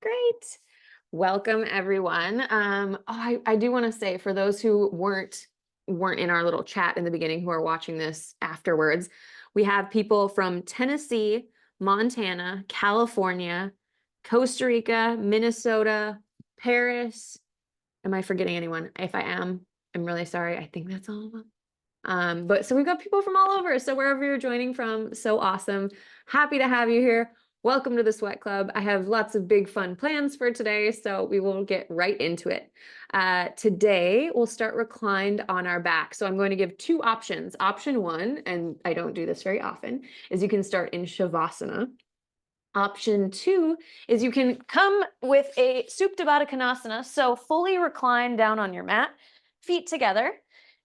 Great. Welcome everyone. I do want to say for those who weren't in our little chat in the beginning who are watching this afterwards, we have people from Tennessee, Montana, California, Costa Rica, Minnesota, Paris. Am I forgetting anyone? If I am, I'm really sorry. I think that's all of them. But so we've got people from all over. So wherever you're joining from, so awesome. Happy to have you here. Welcome to the Sweat Club. I have lots of big fun plans for today, so we will get right into it. Today, we'll start reclined on our back. So I'm going to give two options. Option one, and I don't do this very often, is you can start in Shavasana. Option two is you can come with a Supta Baddha Konasana, so fully recline down on your mat, feet together,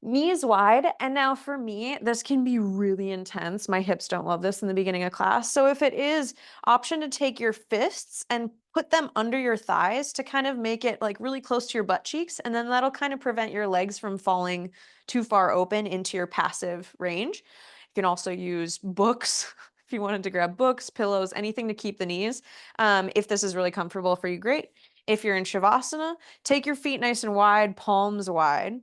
knees wide. And now for me, this can be really intense. My hips don't love this in the beginning of class. So if it is option to take your fists and put them under your thighs to kind of make it like really close to your butt cheeks, and then that'll kind of prevent your legs from falling too far open into your passive range. You can also use books if you wanted to grab books, pillows, anything to keep the knees. If this is really comfortable for you, great. If you're in Shavasana, take your feet nice and wide, palms wide.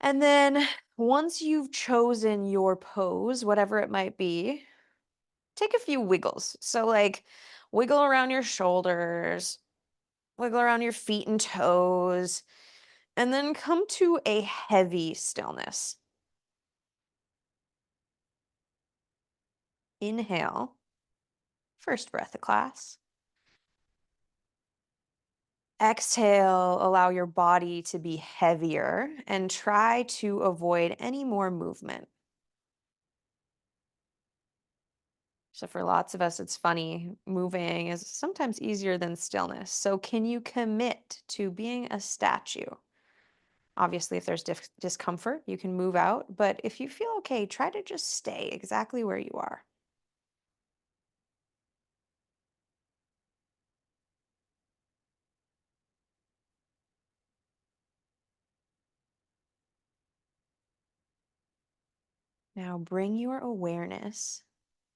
And then once you've chosen your pose, whatever it might be, take a few wiggles. So like wiggle around your shoulders, wiggle around your feet and toes, and then come to a heavy stillness. Inhale, first breath of class. Exhale, allow your body to be heavier and try to avoid any more movement. So, for lots of us, it's funny, moving is sometimes easier than stillness. So, can you commit to being a statue? Obviously, if there's discomfort, you can move out. But if you feel okay, try to just stay exactly where you are. Now, bring your awareness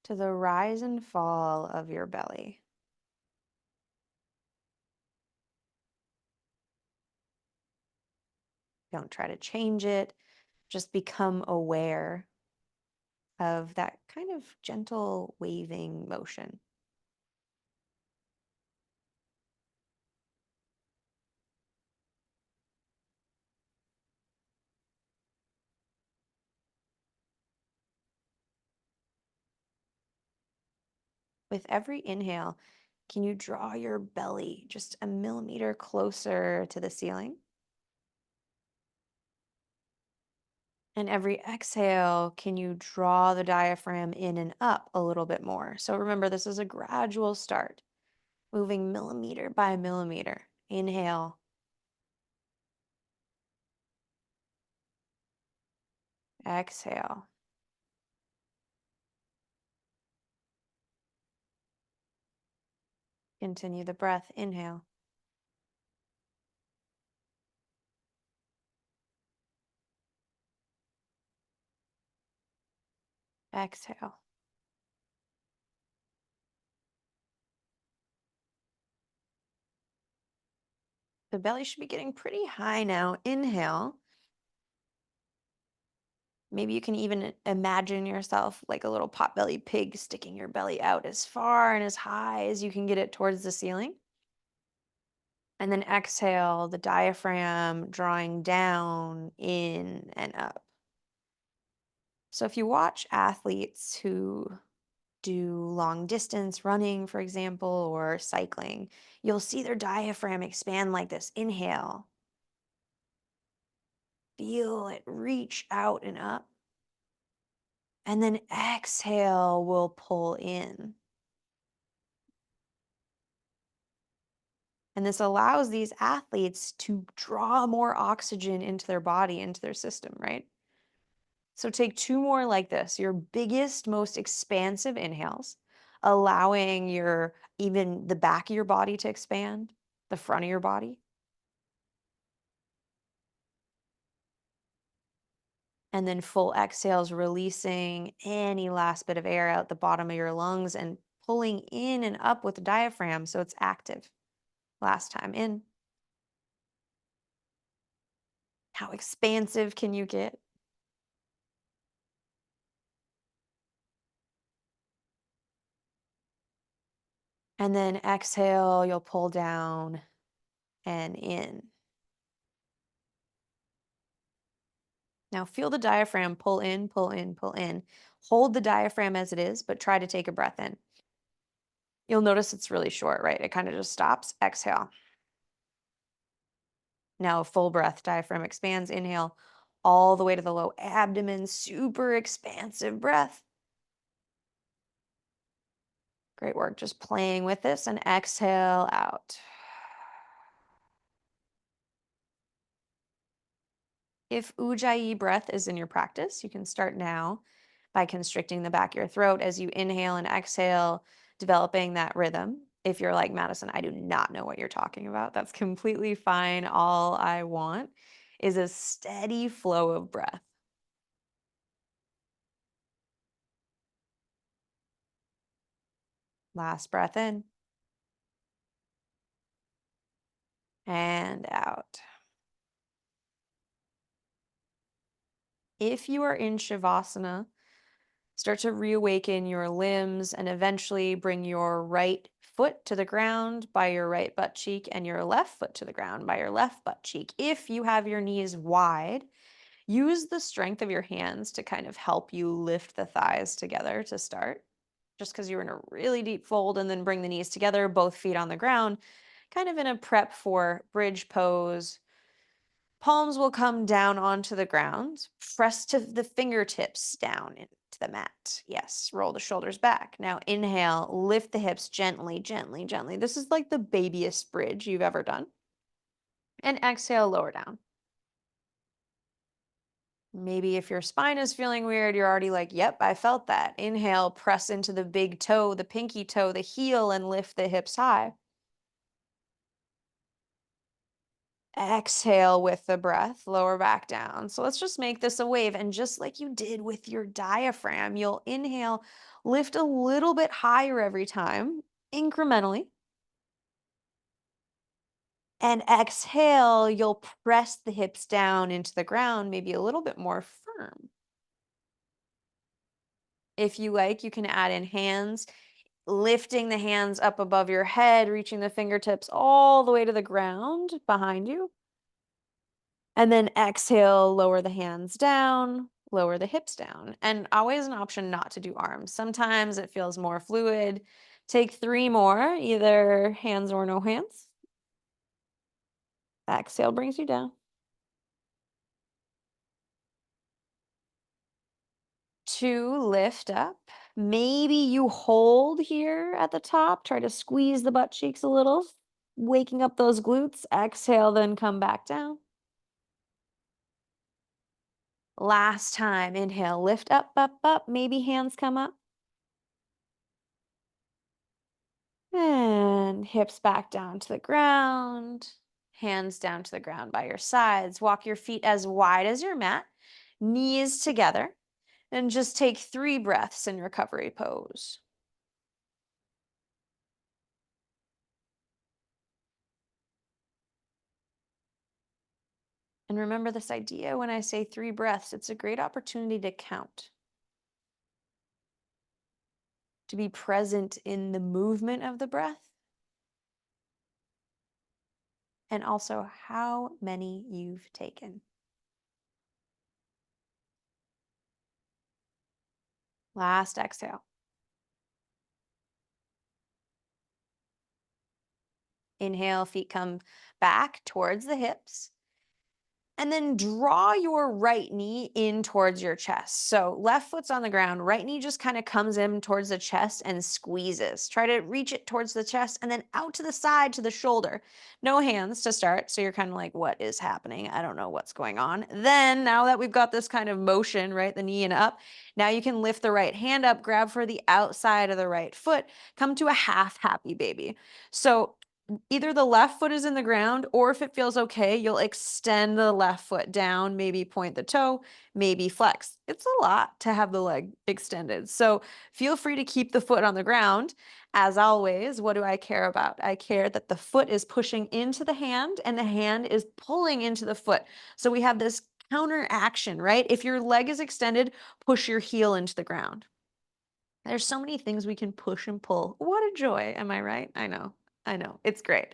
to the rise and fall of your belly. Don't try to change it. Just become aware of that kind of gentle waving motion. With every inhale, can you draw your belly just a millimeter closer to the ceiling? And every exhale, can you draw the diaphragm in and up a little bit more? So remember, this is a gradual start, moving millimeter by millimeter. Inhale, exhale. Continue the breath. Inhale, exhale. The belly should be getting pretty high now. Inhale. Maybe you can even imagine yourself like a little potbelly pig sticking your belly out as far and as high as you can get it towards the ceiling. And then exhale, the diaphragm drawing down, in, and up. So if you watch athletes who do long distance running, for example, or cycling, you'll see their diaphragm expand like this. Inhale, feel it reach out and up. And then exhale will pull in. And this allows these athletes to draw more oxygen into their body, into their system, right? So take two more like this, your biggest, most expansive inhales, allowing even the back of your body to expand, the front of your body. And then full exhales, releasing any last bit of air out the bottom of your lungs and pulling in and up with the diaphragm so it's active. Last time in. How expansive can you get? And then exhale, you'll pull down and in. Now feel the diaphragm pull in, pull in, pull in. Hold the diaphragm as it is, but try to take a breath in. You'll notice it's really short, right? It kind of just stops. Exhale. Now full breath, diaphragm expands. Inhale all the way to the low abdomen, super expansive breath. Great work. Just playing with this and exhale out. If Ujjayi breath is in your practice, you can start now by constricting the back of your throat as you inhale and exhale, developing that rhythm. If you're like Madison, I do not know what you're talking about. That's completely fine. All I want is a steady flow of breath. Last breath in and out. If you are in Shavasana, start to reawaken your limbs and eventually bring your right foot to the ground by your right butt cheek and your left foot to the ground by your left butt cheek. If you have your knees wide, use the strength of your hands to kind of help you lift the thighs together to start. Just because you're in a really deep fold, and then bring the knees together, both feet on the ground, kind of in a prep for bridge pose. Palms will come down onto the ground. Press to the fingertips down into the mat. Yes, roll the shoulders back. Now inhale, lift the hips gently, gently, gently. This is like the babyest bridge you've ever done. And exhale, lower down. Maybe if your spine is feeling weird, you're already like, yep, I felt that. Inhale, press into the big toe, the pinky toe, the heel, and lift the hips high. Exhale with the breath, lower back down. So let's just make this a wave. And just like you did with your diaphragm, you'll inhale, lift a little bit higher every time, incrementally. And exhale, you'll press the hips down into the ground, maybe a little bit more firm. If you like, you can add in hands, lifting the hands up above your head, reaching the fingertips all the way to the ground behind you. And then exhale, lower the hands down, lower the hips down. And always an option not to do arms. Sometimes it feels more fluid. Take 3 more, either hands or no hands. Exhale brings you down. 2, lift up. Maybe you hold here at the top. Try to squeeze the butt cheeks a little, waking up those glutes. Exhale, then come back down. Last time, inhale, lift up, up, up. Maybe hands come up. And hips back down to the ground, hands down to the ground by your sides. Walk your feet as wide as your mat, knees together, and just take 3 breaths in recovery pose. And remember this idea when I say 3 breaths, it's a great opportunity to count, to be present in the movement of the breath, and also how many you've taken. Last exhale. Inhale, feet come back towards the hips. And then draw your right knee in towards your chest. So left foot's on the ground, right knee just kind of comes in towards the chest and squeezes. Try to reach it towards the chest and then out to the side to the shoulder. No hands to start. So you're kind of like, what is happening? I don't know what's going on. Then now that we've got this kind of motion, right, the knee and up, now you can lift the right hand up, grab for the outside of the right foot, come to a half happy baby. So either the left foot is in the ground, or if it feels okay, you'll extend the left foot down, maybe point the toe, maybe flex. It's a lot to have the leg extended. So feel free to keep the foot on the ground. As always, what do I care about? I care that the foot is pushing into the hand and the hand is pulling into the foot. So we have this counter action, right? If your leg is extended, push your heel into the ground. There's so many things we can push and pull. What a joy, am I right? I know, it's great.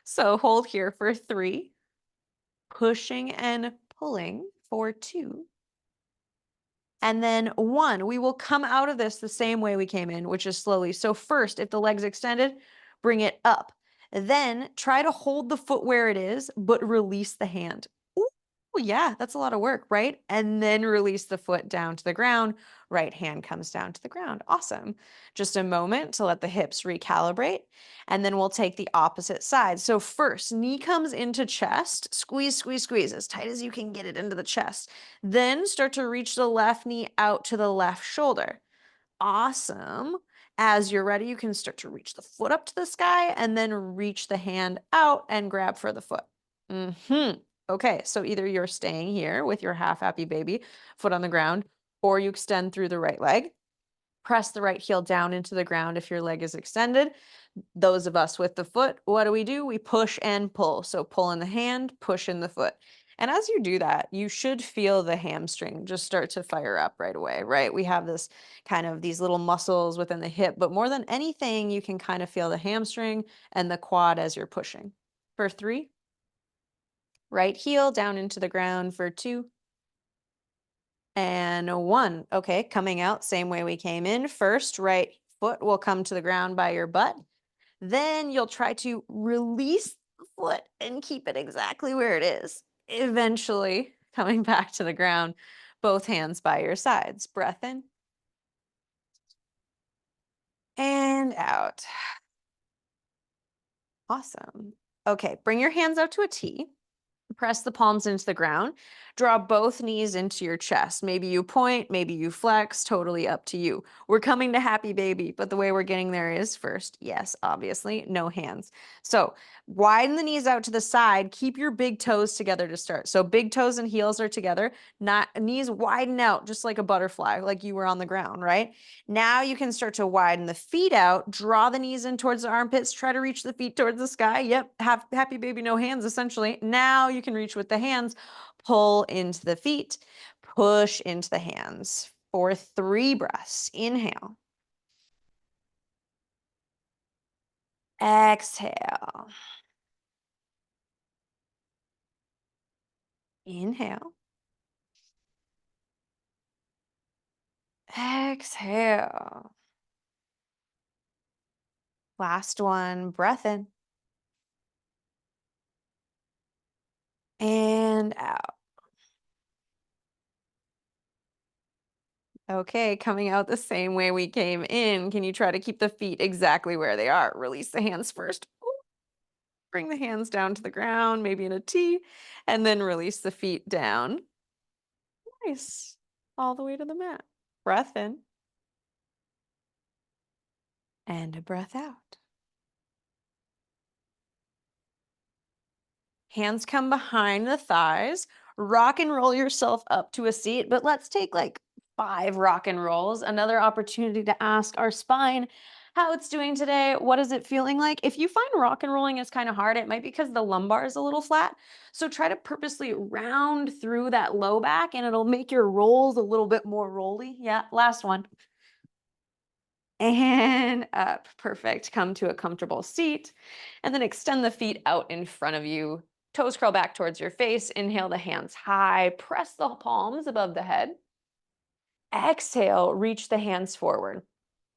So hold here for 3, pushing and pulling for 2, and then 1. We will come out of this the same way we came in, which is slowly. So first, if the leg's extended, bring it up. Then try to hold the foot where it is, but release the hand. Ooh, yeah, that's a lot of work, right? And then release the foot down to the ground. Right hand comes down to the ground. Awesome. Just a moment to let the hips recalibrate. And then we'll take the opposite side. So first, knee comes into chest. Squeeze, squeeze, squeeze as tight as you can get it into the chest. Then start to reach the left knee out to the left shoulder. Awesome. As you're ready, you can start to reach the foot up to the sky and then reach the hand out and grab for the foot. Okay, so either you're staying here with your half happy baby, foot on the ground, or you extend through the right leg. Press the right heel down into the ground if your leg is extended. Those of us with the foot, what do? We push and pull. So pull in the hand, push in the foot. And as you do that, you should feel the hamstring just start to fire up right away, right? We have this kind of these little muscles within the hip, but more than anything, you can kind of feel the hamstring and the quad as you're pushing. For 3, right heel down into the ground for 2, and 1. Okay, coming out same way we came in. First, right foot will come to the ground by your butt. Then you'll try to release the foot and keep it exactly where it is. Eventually, coming back to the ground, both hands by your sides. Breath in and out. Awesome. Okay, bring your hands out to a T. Press the palms into the ground. Draw both knees into your chest. Maybe you point, maybe you flex, totally up to you. We're coming to happy baby, but the way we're getting there is first, yes, obviously, no hands. So widen the knees out to the side. Keep your big toes together to start. So big toes and heels are together, not knees widen out just like a butterfly, like you were on the ground, right? Now you can start to widen the feet out, draw the knees in towards the armpits, try to reach the feet towards the sky. Yep, have happy baby, no hands essentially. Now you can reach with the hands, pull into the feet, push into the hands for 3 breaths. Inhale. Exhale. Inhale. Exhale. Last one, breath in and out. Okay, coming out the same way we came in. Can you try to keep the feet exactly where they are? Release the hands first. Bring the hands down to the ground, maybe in a T, and then release the feet down. Nice. All the way to the mat. Breath in and a breath out. Hands come behind the thighs. Rock and roll yourself up to a seat, but let's take like 5 rock and rolls. Another opportunity to ask our spine how it's doing today. What is it feeling like? If you find rock and rolling is kind of hard, it might be because the lumbar is a little flat. So try to purposely round through that low back and it'll make your rolls a little bit more rolly. Yeah, last one. And up. Perfect. Come to a comfortable seat and then extend the feet out in front of you. Toes curl back towards your face. Inhale the hands high. Press the palms above the head. Exhale, reach the hands forward.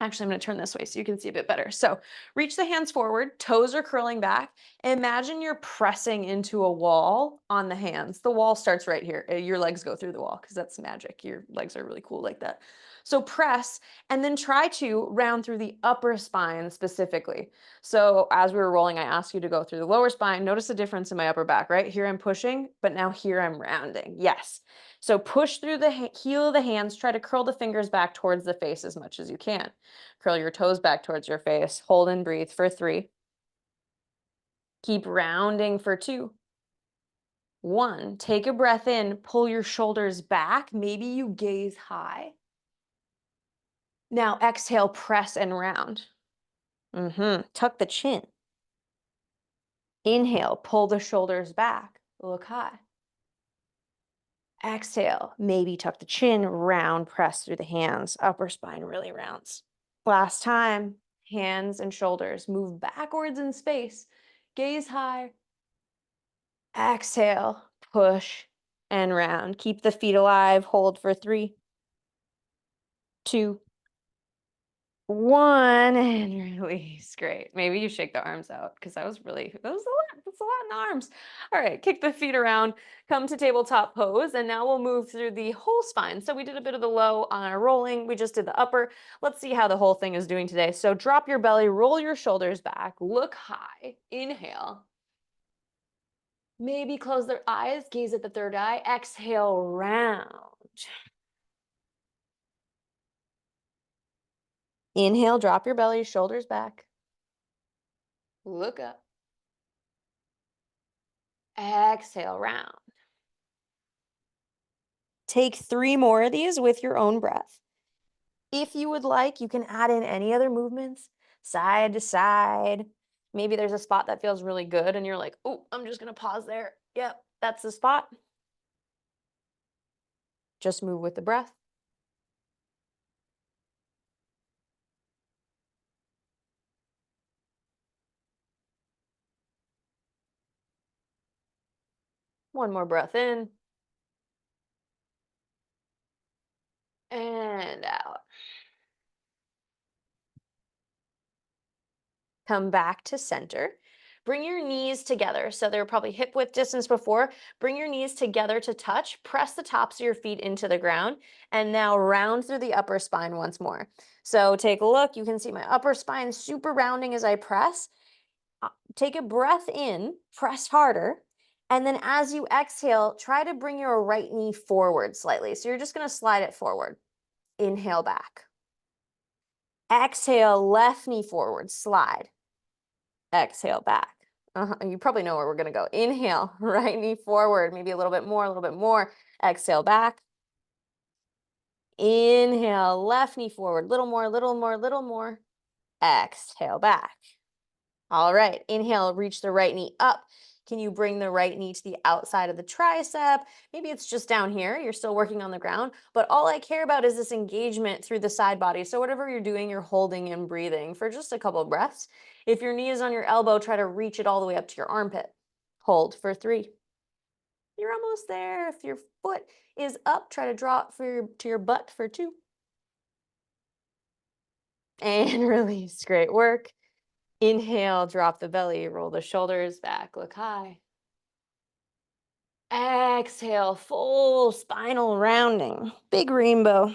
Actually, I'm going to turn this way so you can see a bit better. So reach the hands forward, toes are curling back. Imagine you're pressing into a wall on the hands. The wall starts right here. Your legs go through the wall because that's magic. Your legs are really cool like that. So press and then try to round through the upper spine specifically. So as we were rolling, I asked you to go through the lower spine. Notice the difference in my upper back, right? Here I'm pushing, but now here I'm rounding. Yes. So push through the heel of the hands, try to curl the fingers back towards the face as much as you can. Curl your toes back towards your face, hold and breathe for 3, Keep rounding for 2. 1, take a breath in, pull your shoulders back. Maybe you gaze high. Now exhale, press and round. Tuck the chin. Inhale, pull the shoulders back, look high. Exhale, maybe tuck the chin, round, press through the hands, upper spine really rounds. Last time, hands and shoulders move backwards in space, gaze high. Exhale, push and round. Keep the feet alive, hold for 3, 2, 1, and release. Great. Maybe you shake the arms out because that was a lot. That's a lot in arms. All right, kick the feet around, come to tabletop pose, and now we'll move through the whole spine. So we did a bit of the low on our rolling. We just did the upper. Let's see how the whole thing is doing today. So drop your belly, roll your shoulders back, look high, inhale. Maybe close their eyes, gaze at the third eye, exhale, round. Inhale, drop your belly, shoulders back. Look up. Exhale, round. Take 3 more of these with your own breath. If you would like, you can add in any other movements, side to side. Maybe there's a spot that feels really good and you're like, oh, I'm just going to pause there. Yep, that's the spot. Just move with the breath. One more breath in. And out. Come back to center. Bring your knees together. So they were probably hip width distance before. Bring your knees together to touch. Press the tops of your feet into the ground. And now round through the upper spine once more. So take a look. You can see my upper spine super rounding as I press. Take a breath in, press harder. And then as you exhale, try to bring your right knee forward slightly. So you're just going to slide it forward. Inhale back. Exhale, left knee forward, slide. Exhale back. You probably know where we're going to go. Inhale, right knee forward, maybe a little bit more, a little bit more. Exhale back. Inhale, left knee forward, little more, little more, little more. Exhale back. All right, inhale, reach the right knee up. Can you bring the right knee to the outside of the tricep? Maybe it's just down here. You're still working on the ground, but all I care about is this engagement through the side body. So whatever you're doing, you're holding and breathing for just a couple of breaths. If your knee is on your elbow, try to reach it all the way up to your armpit. Hold for 3. You're almost there. If your foot is up, try to draw it to your butt for 2. And release. Great work. Inhale, drop the belly, roll the shoulders back, look high. Exhale, full spinal rounding, big rainbow.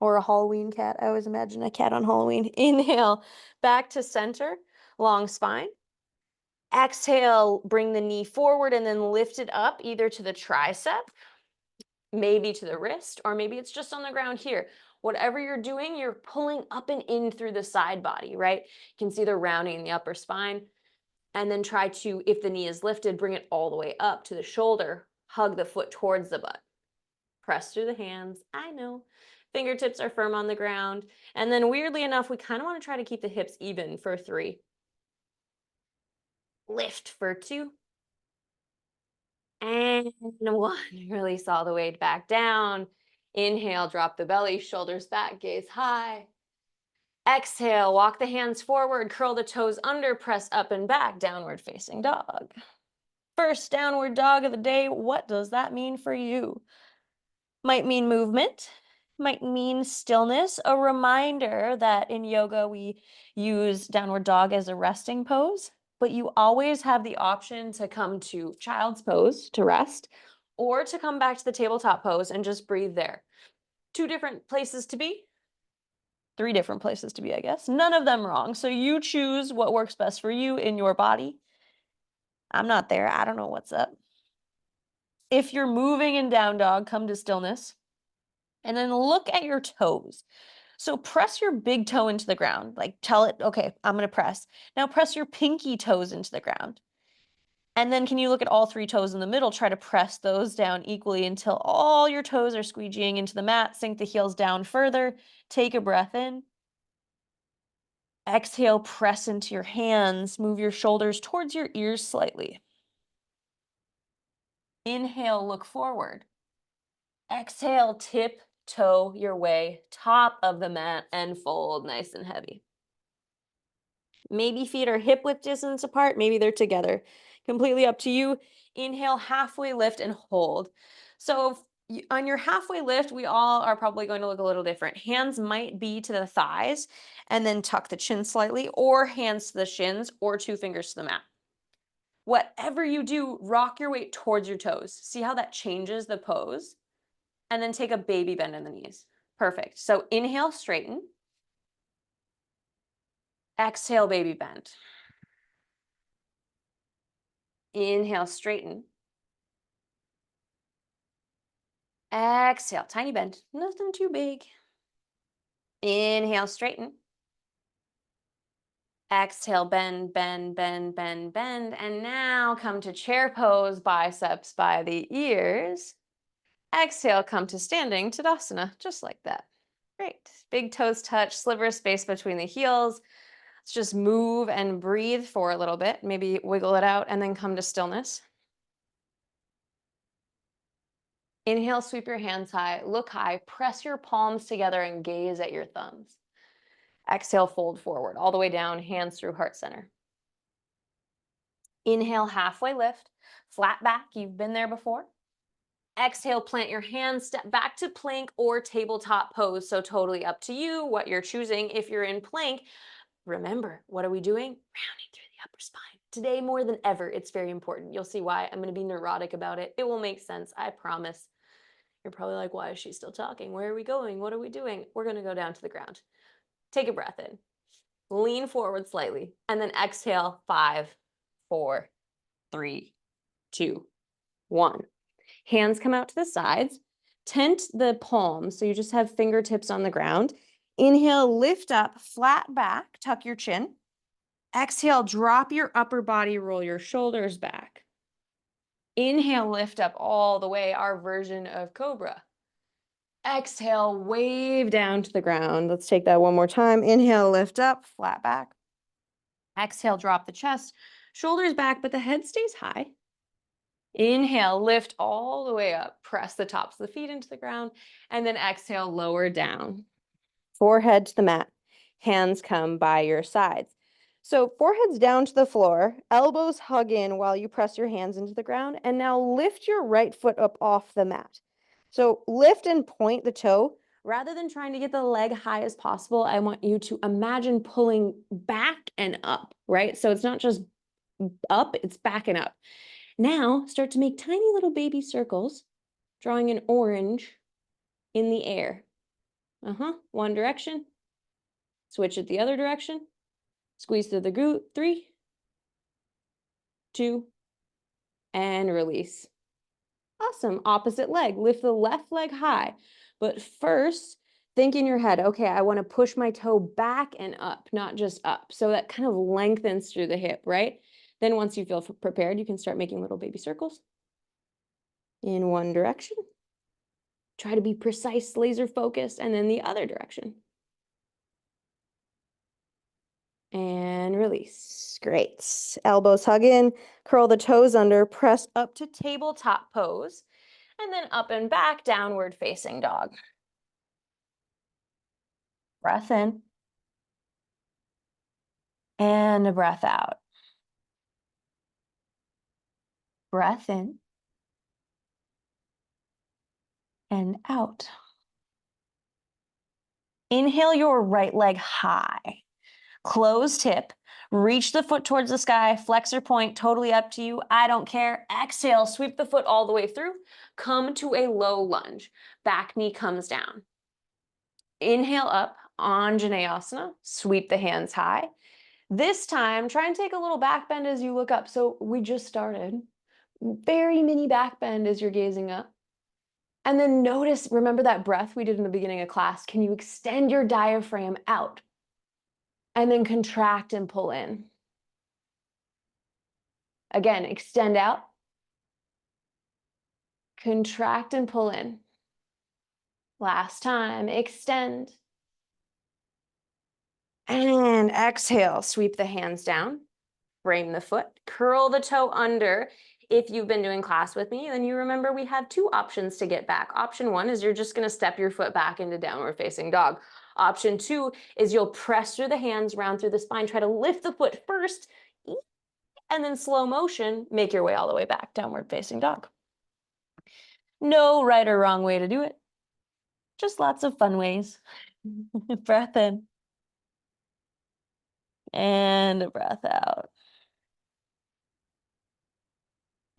Or a Halloween cat. I always imagine a cat on Halloween. Inhale, back to center, long spine. Exhale, bring the knee forward and then lift it up either to the tricep, maybe to the wrist, or maybe it's just on the ground here. Whatever you're doing, you're pulling up and in through the side body, right? You can see the rounding in the upper spine. And then try to, if the knee is lifted, bring it all the way up to the shoulder. Hug the foot towards the butt. Press through the hands. I know. Fingertips are firm on the ground. And then weirdly enough, we kind of want to try to keep the hips even for 3. Lift for 2. And 1. Release all the way back down. Inhale, drop the belly, shoulders back, gaze high. Exhale, walk the hands forward, curl the toes under, press up and back, downward facing dog. First downward dog of the day. What does that mean for you? Might mean movement, might mean stillness. A reminder that in yoga, we use downward dog as a resting pose, but you always have the option to come to child's pose to rest or to come back to the tabletop pose and just breathe there. 2 different places to be. 3 different places to be, I guess. None of them wrong. So you choose what works best for you in your body. I'm not there. I don't know what's up. If you're moving in down dog, come to stillness. And then look at your toes. So press your big toe into the ground. Like tell it, okay, I'm going to press. Now press your pinky toes into the ground. And then can you look at all 3 toes in the middle? Try to press those down equally until all your toes are squeegeeing into the mat. Sink the heels down further. Take a breath in. Exhale, press into your hands. Move your shoulders towards your ears slightly. Inhale, look forward. Exhale, tiptoe your way top of the mat and fold nice and heavy. Maybe feet are hip width distance apart, maybe they're together. Completely up to you. Inhale, halfway lift and hold. So on your halfway lift, we all are probably going to look a little different. Hands might be to the thighs and then tuck the chin slightly, or hands to the shins, or 2 fingers to the mat. Whatever you do, rock your weight towards your toes. See how that changes the pose? And then take a baby bend in the knees. Perfect. So inhale, straighten. Exhale, baby bend. Inhale, straighten. Exhale, tiny bend, nothing too big. Inhale, straighten. Exhale, bend, bend, bend, bend, bend. And now come to chair pose, biceps by the ears. Exhale, come to standing Tadasana, just like that. Great. Big toes touch, sliver of space between the heels. Let's just move and breathe for a little bit. Maybe wiggle it out and then come to stillness. Inhale, sweep your hands high, look high, press your palms together and gaze at your thumbs. Exhale, fold forward, all the way down, hands through heart center. Inhale, halfway lift, flat back, you've been there before. Exhale, plant your hands, step back to plank or tabletop pose, so totally up to you what you're choosing. If you're in plank, remember, what are we doing? Rounding through the upper spine. Today, more than ever, it's very important. You'll see why. I'm going to be neurotic about it. It will make sense, I promise. You're probably like, why is she still talking? Where are we going? What are we doing? We're going to go down to the ground. Take a breath in. Lean forward slightly. And then exhale, 5, 4, 3, 2, 1. Hands come out to the sides. Tent the palms, so you just have fingertips on the ground. Inhale, lift up, flat back, tuck your chin. Exhale, drop your upper body, roll your shoulders back. Inhale, lift up all the way, our version of cobra. Exhale, wave down to the ground. Let's take that one more time. Inhale, lift up, flat back. Exhale, drop the chest, shoulders back, but the head stays high. Inhale, lift all the way up, press the tops of the feet into the ground, and then exhale, lower down. Forehead to the mat, hands come by your sides. So forehead's down to the floor, elbows hug in while you press your hands into the ground, and now lift your right foot up off the mat. So lift and point the toe. Rather than trying to get the leg high as possible, I want you to imagine pulling back and up, right? So it's not just up, it's back and up. Now start to make tiny little baby circles, drawing an orange in the air. One direction. Switch it the other direction. Squeeze through the glute. 3, 2, and release. Awesome. Opposite leg. Lift the left leg high. But first, think in your head, okay, I want to push my toe back and up, not just up. So that kind of lengthens through the hip, right? Then once you feel prepared, you can start making little baby circles in one direction. Try to be precise, laser focused, and then the other direction. And release. Great. Elbows hug in, curl the toes under, press up to tabletop pose, and then up and back, downward facing dog. Breath in. And a breath out. Breath in. And out. Inhale your right leg high. Closed hip. Reach the foot towards the sky. Flexor point, totally up to you. I don't care. Exhale, sweep the foot all the way through. Come to a low lunge. Back knee comes down. Inhale up, Anjaneyasana. Sweep the hands high. This time, try and take a little back bend as you look up. So we just started. Very mini back bend as you're gazing up. And then notice, remember that breath we did in the beginning of class? Can you extend your diaphragm out? And then contract and pull in. Again, extend out. Contract and pull in. Last time, extend. And exhale, sweep the hands down. Frame the foot, curl the toe under. If you've been doing class with me, then you remember we have two options to get back. Option one is you're just gonna step your foot back into downward facing dog. Option two is you'll press through the hands, round through the spine, try to lift the foot first, and then slow motion, make your way all the way back, downward facing dog. No right or wrong way to do it. Just lots of fun ways. Breath in. And a breath out.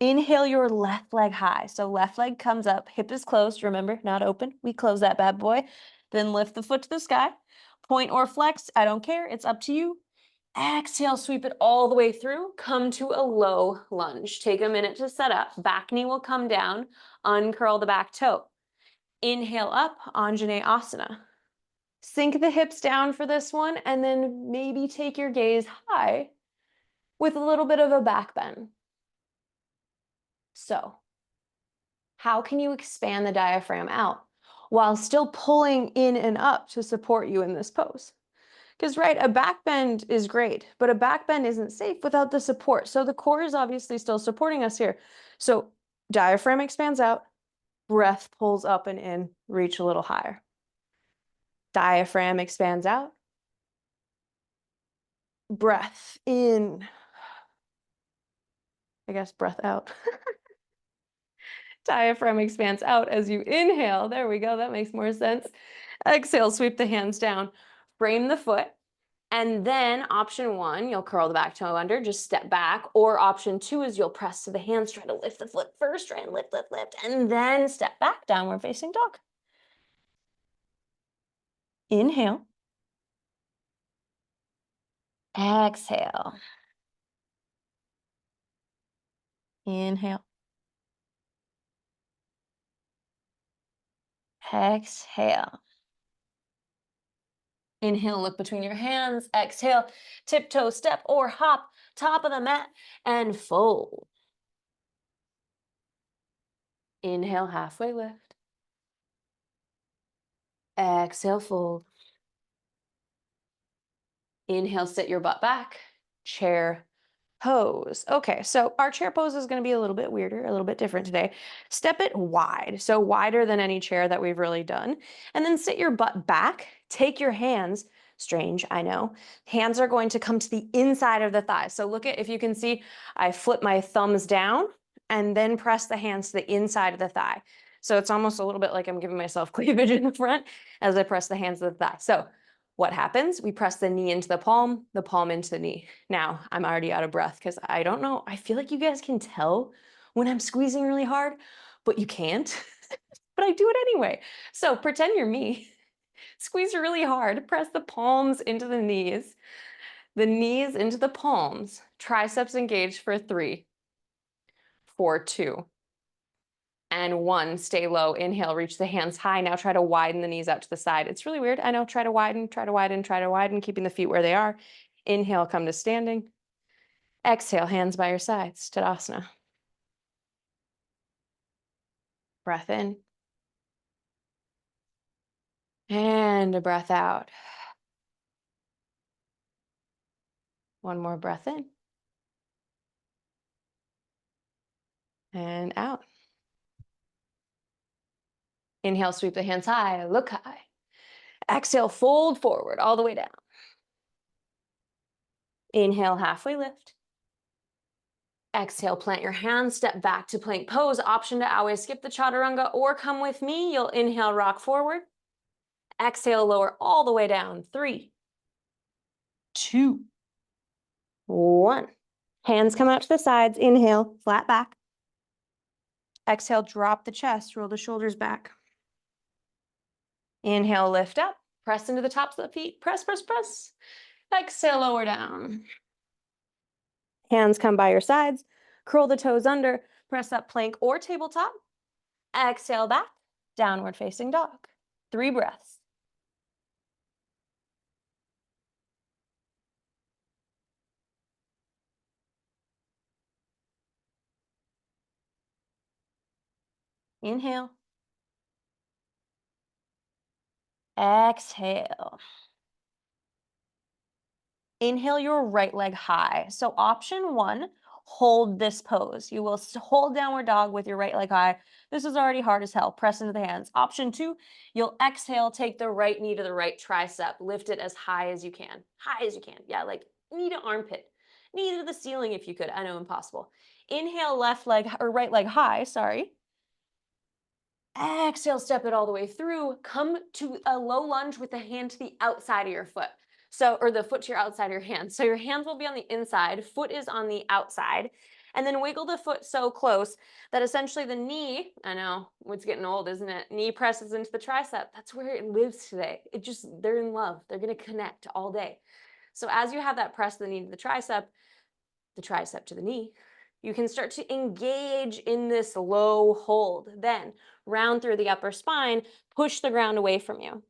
Inhale your left leg high. So left leg comes up, hip is closed, remember, not open. We close that bad boy. Then lift the foot to the sky. Point or flex, I don't care, it's up to you. Exhale, sweep it all the way through. Come to a low lunge. Take a minute to set up. Back knee will come down. Uncurl the back toe. Inhale up, Anjaneyasana. Sink the hips down for this one, and then maybe take your gaze high with a little bit of a back bend. So, how can you expand the diaphragm out while still pulling in and up to support you in this pose? Because, right, a back bend is great, but a back bend isn't safe without the support. So the core is obviously still supporting us here. So diaphragm expands out, breath pulls up and in, reach a little higher. Diaphragm expands out, breath in, I guess breath out. Diaphragm expands out as you inhale. There we go. That makes more sense. Exhale, sweep the hands down, frame the foot. And then option one, you'll curl the back toe under, just step back. Or option two is you'll press to the hands, try to lift the foot first, try and lift, and then step back, downward facing dog. Inhale. Exhale. Inhale. Exhale. Inhale, look between your hands. Exhale, tiptoe, step or hop, top of the mat, and fold. Inhale, halfway lift. Exhale, fold. Inhale, sit your butt back, chair pose. Okay, so our chair pose is going to be a little bit weirder, a little bit different today. Step it wide, so wider than any chair that we've really done. And then sit your butt back, take your hands, strange, I know. Hands are going to come to the inside of the thighs. So look at, if you can see, I flip my thumbs down and then press the hands to the inside of the thigh. So it's almost a little bit like I'm giving myself cleavage in the front as I press the hands to the thigh. So what happens? We press the knee into the palm into the knee. Now, I'm already out of breath because I don't know. I feel like you guys can tell when I'm squeezing really hard, but you can't. But I do it anyway. So pretend you're me. Squeeze really hard. Press the palms into the knees into the palms. Triceps engaged for 3, for 2, and 1. Stay low. Inhale, reach the hands high. Now try to widen the knees out to the side. It's really weird. I know. Try to widen, try to widen, try to widen, keeping the feet where they are. Inhale, come to standing. Exhale, hands by your sides, Tadasana. Breath in. And a breath out. One more breath in. And out. Inhale, sweep the hands high, look high. Exhale, fold forward all the way down. Inhale, halfway lift. Exhale, plant your hands, step back to plank pose. Option to always skip the chaturanga or come with me. You'll inhale, rock forward. Exhale, lower all the way down. 3, 2, 1. Hands come out to the sides. Inhale, flat back. Exhale, drop the chest, roll the shoulders back. Inhale, lift up, press into the tops of the feet. Press, press, press. Exhale, lower down. Hands come by your sides. Curl the toes under. Press up plank or tabletop. Exhale back. downward facing dog. 3 breaths. Inhale. Exhale. Inhale your right leg high. So option 1, hold this pose. You will hold downward dog with your right leg high. This is already hard as hell. Press into the hands. Option 2, you'll exhale, take the right knee to the right tricep. Lift it as high as you can. High as you can. Yeah, like knee to armpit. Knee to the ceiling if you could. I know, impossible. Inhale, left leg or right leg high, sorry. Exhale, step it all the way through. Come to a low lunge with the hand to the outside of your foot. So, or the foot to your outside of your hand. So your hands will be on the inside, foot is on the outside. And then wiggle the foot so close that essentially the knee, I know it's getting old, isn't it? Knee presses into the tricep. That's where it lives today. They're in love. They're going to connect all day. So as you have that press the knee to the tricep to the knee, you can start to engage in this low hold. Then round through the upper spine, push the ground away from you.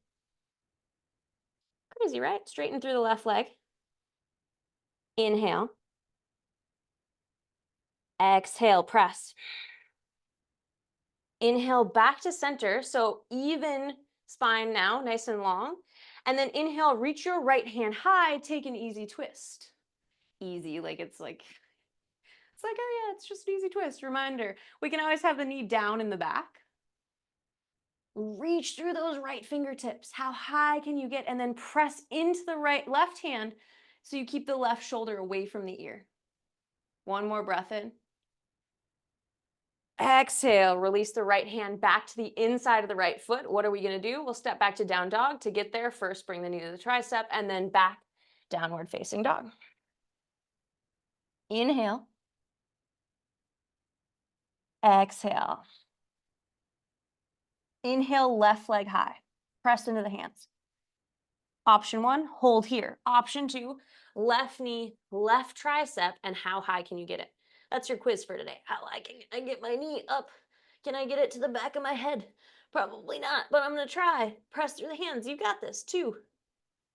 Crazy, right? Straighten through the left leg. Inhale. Exhale, press. Inhale back to center, so even spine now, nice and long. And then inhale, reach your right hand high, take an easy twist. Easy, oh yeah, it's just an easy twist. Reminder, we can always have the knee down in the back. Reach through those right fingertips. How high can you get? And then press into the left hand so you keep the left shoulder away from the ear. One more breath in. Exhale, release the right hand back to the inside of the right foot. What are we going to do? We'll step back to down dog. To get there, first bring the knee to the tricep and then back downward facing dog. Inhale. Exhale. Inhale, left leg high. Press into the hands. Option 1, hold here. Option 2, left knee, left tricep, and how high can you get it? That's your quiz for today. How high can I get my knee up? Can I get it to the back of my head? Probably not, but I'm gonna try. Press through the hands. You got this. 2,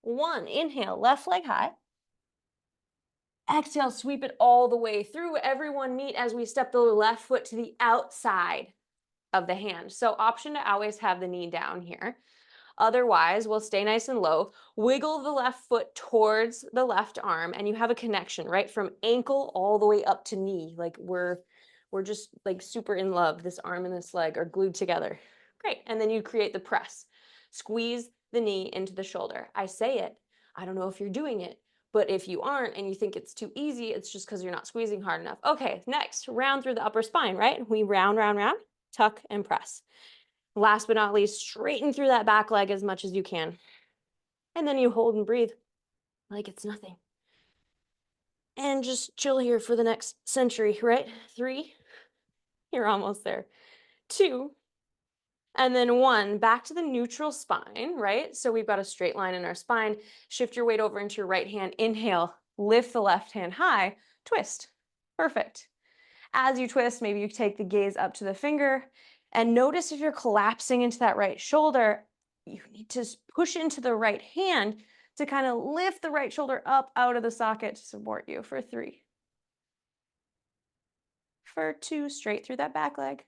1, inhale, left leg high. Exhale, sweep it all the way through. Everyone meet as we step the left foot to the outside of the hand. So option to always have the knee down here. Otherwise, we'll stay nice and low. Wiggle the left foot towards the left arm and you have a connection, right? From ankle all the way up to knee. Like we're just like super in love. This arm and this leg are glued together. Great. And then you create the press. Squeeze the knee into the shoulder. I say it. I don't know if you're doing it, but if you aren't and you think it's too easy, it's just because you're not squeezing hard enough. Okay, next, round through the upper spine, right? We round, tuck and press. Last but not least, straighten through that back leg as much as you can. And then you hold and breathe like it's nothing. And just chill here for the next century, right? 3, you're almost there. 2, and then 1, back to the neutral spine, right? So we've got a straight line in our spine. Shift your weight over into your right hand. Inhale, lift the left hand high, twist. Perfect. As you twist, maybe you take the gaze up to the finger and notice if you're collapsing into that right shoulder, you need to push into the right hand to kind of lift the right shoulder up out of the socket to support you for 3. For 2, straight through that back leg.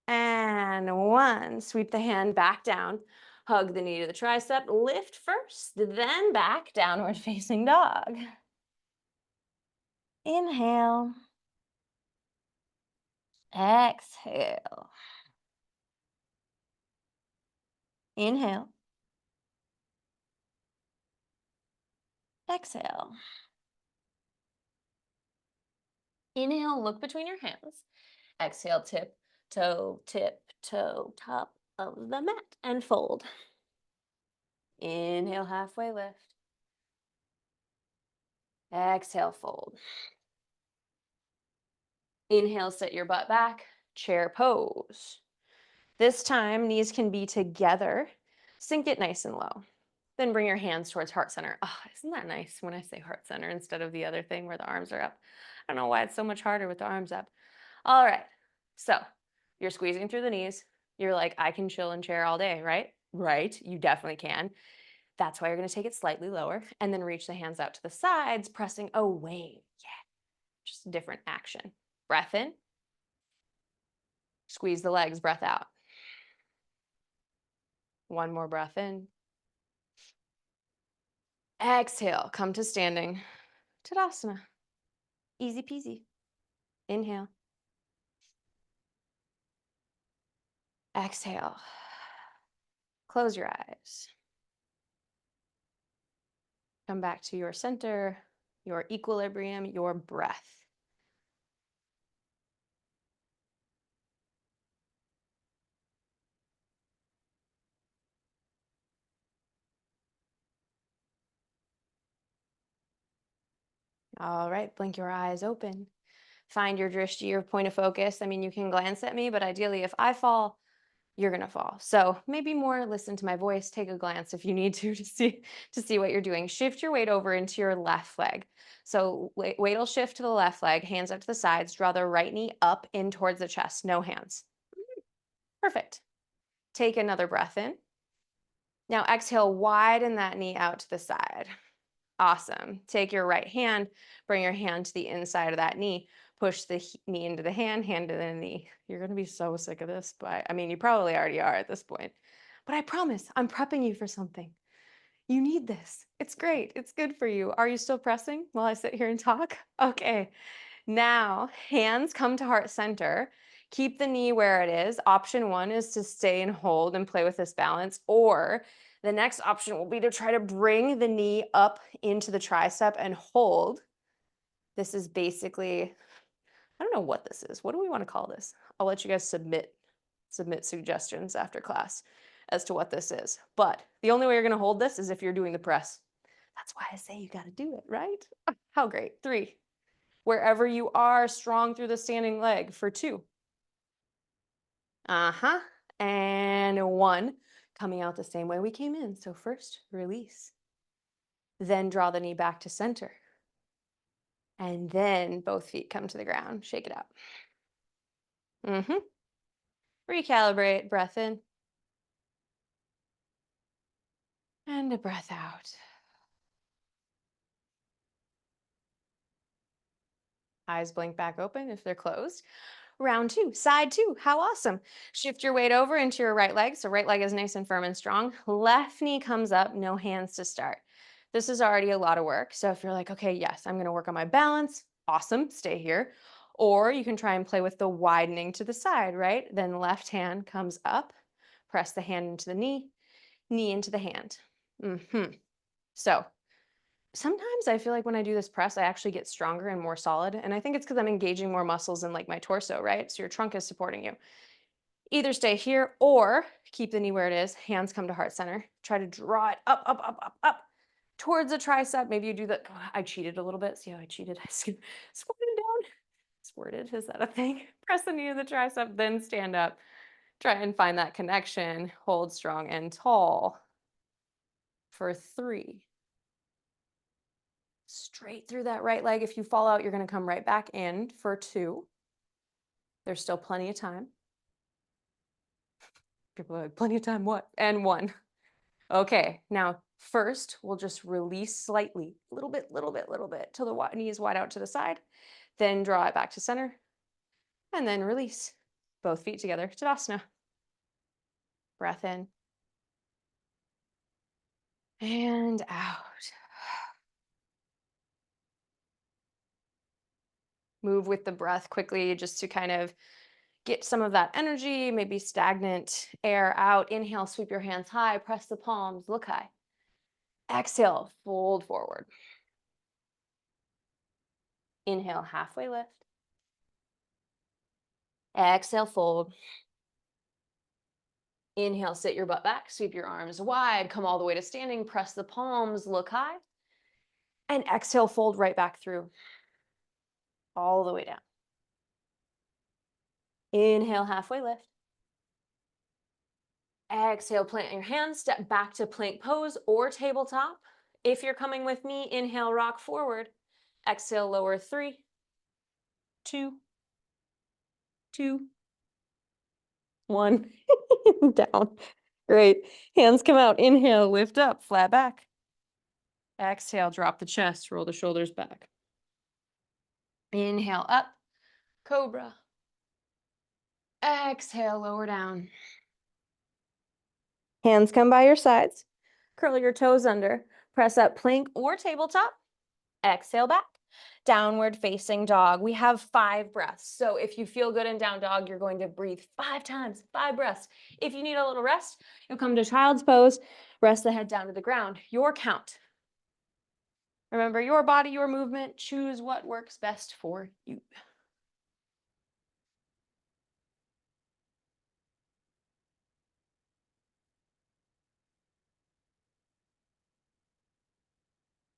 And 1, sweep the hand back down. Hug the knee to the tricep, lift first, then back, downward facing dog. Inhale. Exhale. Inhale. Exhale. Inhale, look between your hands. Exhale, tip, toe, top of the mat and fold. Inhale, halfway lift. Exhale, fold. Inhale, sit your butt back, chair pose. This time, knees can be together. Sink it nice and low. Then bring your hands towards heart center. Oh, isn't that nice when I say heart center instead of the other thing where the arms are up? I don't know why it's so much harder with the arms up. All right, so you're squeezing through the knees. You're like, I can chill in chair all day, right? Right, you definitely can. That's why you're gonna take it slightly lower and then reach the hands out to the sides, pressing away. Yeah, just a different action. Breath in, squeeze the legs, breath out. One more breath in. Exhale, come to standing. Tadasana. Easy peasy. Inhale. Exhale. Close your eyes. Come back to your center, your equilibrium, your breath. All right, blink your eyes open. Find your drishti, your point of focus. I mean, you can glance at me, but ideally, if I fall, you're gonna fall. So maybe more listen to my voice, take a glance if you need to see what you're doing. Shift your weight over into your left leg. So weight will shift to the left leg, hands up to the sides, draw the right knee up in towards the chest, no hands. Perfect. Take another breath in. Now exhale, widen that knee out to the side. Awesome. Take your right hand, bring your hand to the inside of that knee, push the knee into the hand to the knee. You're going to be so sick of this, but I mean, you probably already are at this point. But I promise, I'm prepping you for something. You need this. It's great. It's good for you. Are you still pressing while I sit here and talk? Okay. Now, hands come to heart center. Keep the knee where it is. Option one is to stay and hold and play with this balance, or the next option will be to try to bring the knee up into the tricep and hold. This is basically, I don't know what this is. What do we want to call this? I'll let you guys submit suggestions after class as to what this is. But the only way you're going to hold this is if you're doing the press. That's why I say you got to do it, right? How great. 3. Wherever you are, strong through the standing leg for 2. Uh-huh. And 1. Coming out the same way we came in. So first, release. Then draw the knee back to center. And then both feet come to the ground. Shake it out. Mm-hmm. Recalibrate. Breath in. And a breath out. Eyes blink back open if they're closed. Round 2, side 2. How awesome. Shift your weight over into your right leg. So right leg is nice and firm and strong. Left knee comes up, no hands to start. This is already a lot of work. So if you're like, okay, yes, I'm going to work on my balance. Awesome. Stay here. Or you can try and play with the widening to the side, right? Then left hand comes up, press the hand into the knee into the hand. So sometimes I feel like when I do this press, I actually get stronger and more solid. And I think it's because I'm engaging more muscles in like my torso, right? So your trunk is supporting you. Either stay here or keep the knee where it is. Hands come to heart center. Try to draw it up towards the tricep. Maybe you do that. Oh, I cheated a little bit. See how I cheated? I squirted down. Squirted, is that a thing? Press the knee to the tricep, then stand up. Try and find that connection. Hold strong and tall for 3. Straight through that right leg. If you fall out, you're going to come right back in for 2. There's still plenty of time. People are like, plenty of time, what? And 1. Okay, now first, we'll just release slightly, little bit, till the knee is wide out to the side. Then draw it back to center. And then release. Both feet together, Tadasana. Breath in. And out. Move with the breath quickly just to kind of get some of that energy, maybe stagnant air out. Inhale, sweep your hands high, press the palms, look high. Exhale, fold forward. Inhale, halfway lift. Exhale, fold. Inhale, sit your butt back, sweep your arms wide, come all the way to standing, press the palms, look high. And exhale, fold right back through, all the way down. Inhale, halfway lift. Exhale, plant your hands, step back to plank pose or tabletop. If you're coming with me, inhale, rock forward. Exhale, lower 3, 2, 2, 1, down. Great. Hands come out. Inhale, lift up, flat back. Exhale, drop the chest, roll the shoulders back. Inhale up, cobra. Exhale, lower down. Hands come by your sides. Curl your toes under. Press up plank or tabletop. Exhale back. Downward facing dog. We have 5 breaths. So if you feel good in down dog, you're going to breathe 5 times, 5 breaths. If you need a little rest, you'll come to child's pose. Rest the head down to the ground. Your count. Remember, your body, your movement. Choose what works best for you.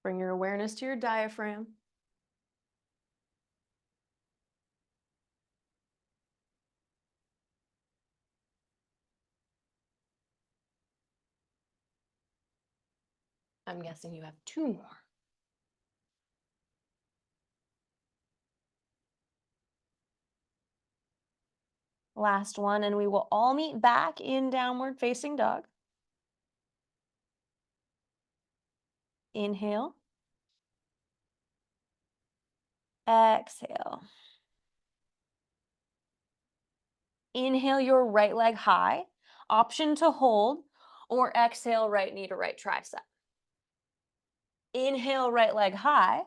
Bring your awareness to your diaphragm. I'm guessing you have 2 more. Last one, and we will all meet back in downward facing dog. Inhale. Exhale. Inhale your right leg high, option to hold, or exhale right knee to right tricep. Inhale right leg high.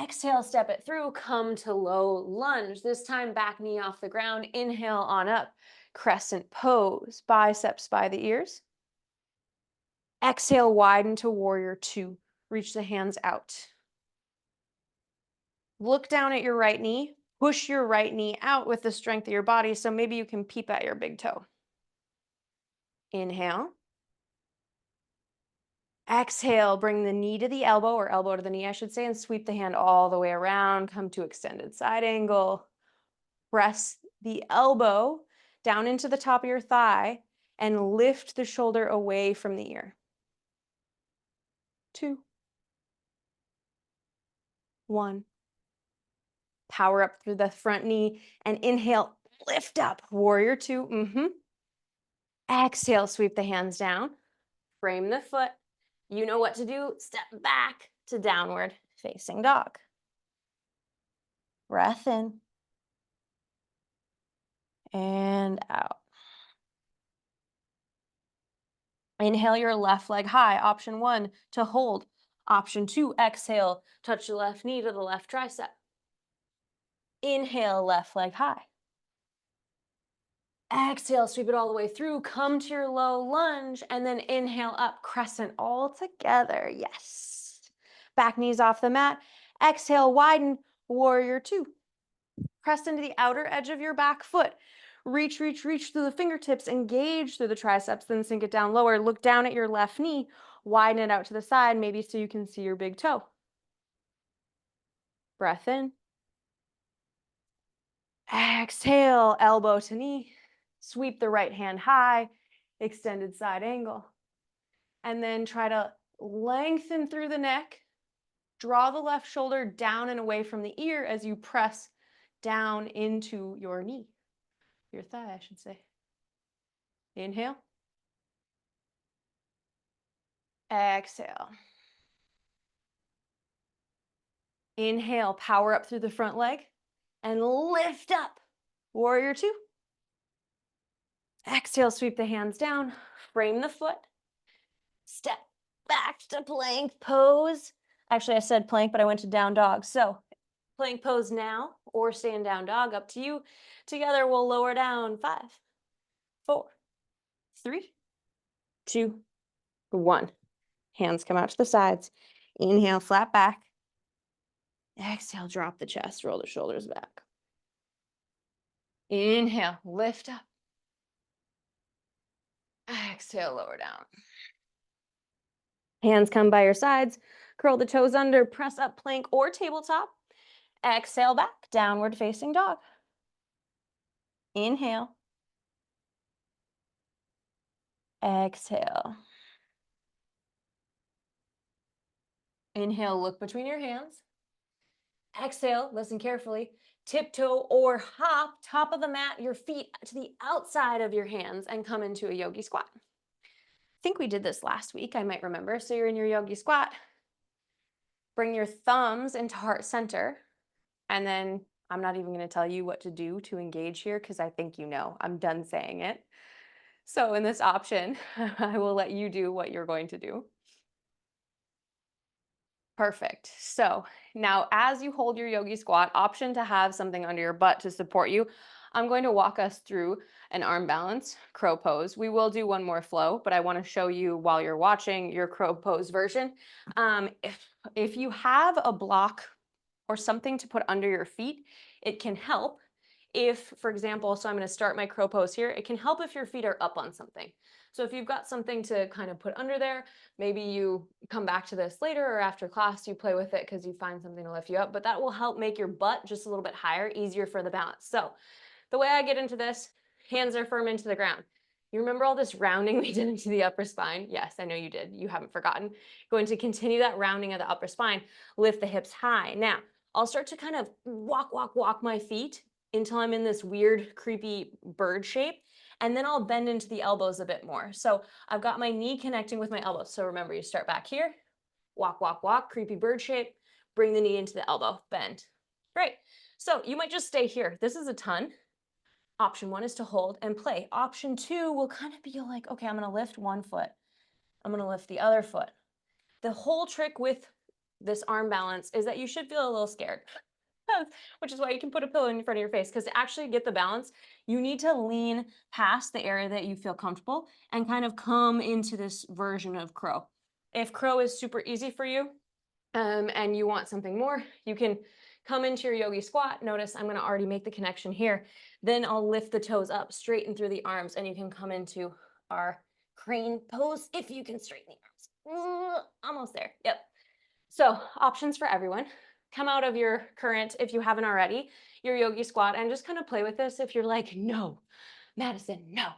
Exhale, step it through, come to low lunge. This time back knee off the ground. Inhale on up, crescent pose, biceps by the ears. Exhale, widen to warrior 2. Reach the hands out. Look down at your right knee. Push your right knee out with the strength of your body, so maybe you can peep at your big toe. Inhale. Exhale, bring the knee to the elbow, or elbow to the knee, I should say, and sweep the hand all the way around. Come to extended side angle. Press the elbow down into the top of your thigh and lift the shoulder away from the ear. 2, 1. Power up through the front knee and inhale, lift up, warrior 2. Exhale, sweep the hands down, frame the foot. You know what to do. Step back to downward facing dog. Breath in and out. Inhale your left leg high, option 1 to hold. Option 2, exhale, touch the left knee to the left tricep. Inhale, left leg high. Exhale, sweep it all the way through, come to your low lunge, and then inhale up, crescent all together. Yes. Back knees off the mat. Exhale, widen, warrior 2. Press into the outer edge of your back foot. Reach, reach, reach through the fingertips, engage through the triceps, then sink it down lower. Look down at your left knee, widen it out to the side, maybe so you can see your big toe. Breath in. Exhale, elbow to knee. Sweep the right hand high, extended side angle. And then try to lengthen through the neck. Draw the left shoulder down and away from the ear as you press down into your knee. Your thigh, I should say. Inhale. Exhale. Inhale, power up through the front leg and lift up. Warrior 2. Exhale, sweep the hands down, frame the foot, step back to plank pose. Actually, I said plank, but I went to down dog. So plank pose now or stay in down dog, up to you. Together, we'll lower down. 5, 4, 3, 2, 1. Hands come out to the sides. Inhale, flat back. Exhale, drop the chest, roll the shoulders back. Inhale, lift up. Exhale, lower down. Hands come by your sides. Curl the toes under, press up plank or tabletop. Exhale back, downward facing dog. Inhale. Exhale. Inhale, look between your hands. Exhale, listen carefully. tiptoe or hop top of the mat, your feet to the outside of your hands and come into a yogi squat. I think we did this last week, I might remember. So you're in your yogi squat, bring your thumbs into heart center, and then I'm not even going to tell you what to do to engage here because I think you know. I'm done saying it. So in this option, I will let you do what you're going to do. Perfect. So now as you hold your yogi squat, option to have something under your butt to support you. I'm going to walk us through an arm balance crow pose. We will do one more flow, but I want to show you while you're watching your crow pose version. If you have a block or something to put under your feet, it can help. If, for example, so I'm going to start my crow pose here, it can help if your feet are up on something. So if you've got something to kind of put under there, maybe you come back to this later or after class, you play with it because you find something to lift you up, but that will help make your butt just a little bit higher, easier for the balance. So the way I get into this, hands are firm into the ground. You remember all this rounding we did into the upper spine? Yes, I know you did. You haven't forgotten. Going to continue that rounding of the upper spine, lift the hips high. Now, I'll start to kind of walk my feet until I'm in this weird, creepy bird shape. And then I'll bend into the elbows a bit more. So I've got my knee connecting with my elbows. So remember, you start back here, walk, creepy bird shape, bring the knee into the elbow, bend. Great. So you might just stay here. This is a ton. Option one is to hold and play. Option two will kind of be like, okay, I'm going to lift one foot. I'm going to lift the other foot. The whole trick with this arm balance is that you should feel a little scared, which is why you can put a pillow in front of your face, because to actually get the balance, you need to lean past the area that you feel comfortable and kind of come into this version of crow. If crow is super easy for you, and you want something more, you can come into your yogi squat. Notice I'm going to already make the connection here. Then I'll lift the toes up, straighten through the arms, and you can come into our crane pose if you can straighten the arms. Almost there. Yep. So options for everyone. Come out of your current, if you haven't already, your yogi squat, and just kind of play with this. If you're like, no, Madison, no,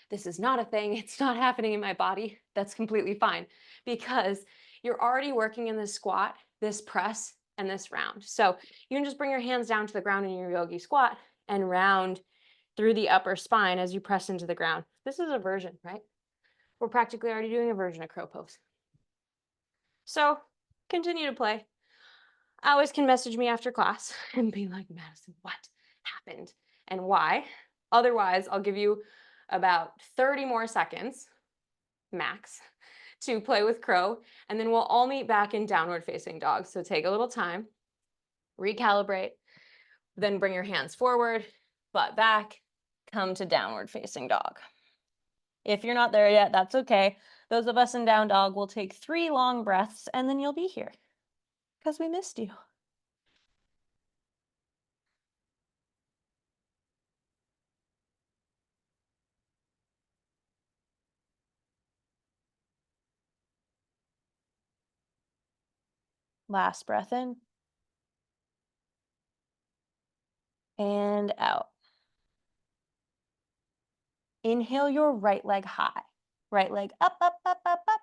this is not a thing. It's not happening in my body. That's completely fine, because you're already working in this squat, this press, and this round. So you can just bring your hands down to the ground in your yogi squat and round through the upper spine as you press into the ground. This is a version, right? We're practically already doing a version of crow pose. So continue to play. Always can message me after class and be like, Madison, what happened and why? Otherwise, I'll give you about 30 more seconds max to play with crow, and then we'll all meet back in downward facing dog. So take a little time, recalibrate, then bring your hands forward, butt back, come to downward facing dog. If you're not there yet, that's okay. Those of us in down dog will take 3 long breaths and then you'll be here because we missed you. Last breath in and out. Inhale your right leg high. Right leg up, up, up, up, up.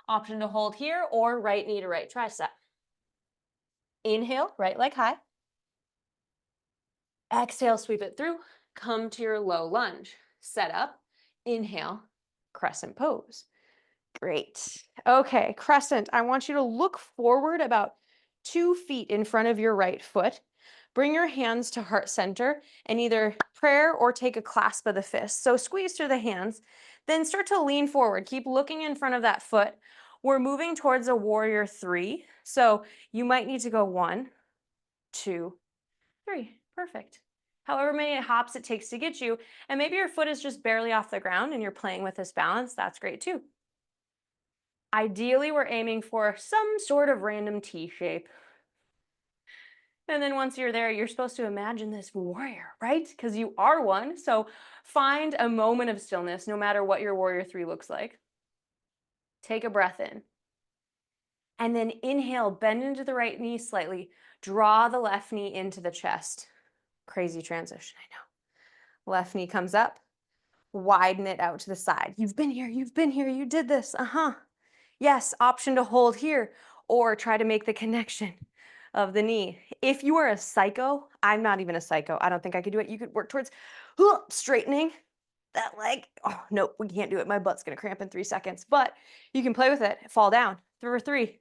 Option to hold here or right knee to right tricep. Inhale, right leg high. Exhale, sweep it through. Come to your low lunge. Set up. Inhale, crescent pose. Great. Okay, crescent. I want you to look forward about 2 feet in front of your right foot. Bring your hands to heart center and either prayer or take a clasp of the fist. So squeeze through the hands, then start to lean forward. Keep looking in front of that foot. We're moving towards a warrior 3. So you might need to go 1, 2, 3. Perfect. However many hops it takes to get you. And maybe your foot is just barely off the ground and you're playing with this balance. That's great too. Ideally, we're aiming for some sort of random T shape. And then once you're there, you're supposed to imagine this warrior, right? Because you are one. So find a moment of stillness, no matter what your warrior 3 looks like. Take a breath in. And then inhale, bend into the right knee slightly. Draw the left knee into the chest. Crazy transition, I know. Left knee comes up. Widen it out to the side. You've been here, you did this. Yes, option to hold here or try to make the connection of the knee. If you are a psycho, I'm not even a psycho. I don't think I could do it. You could work towards straightening that leg. Oh, no, we can't do it. My butt's going to cramp in 3 seconds, but you can play with it. Fall down for 3.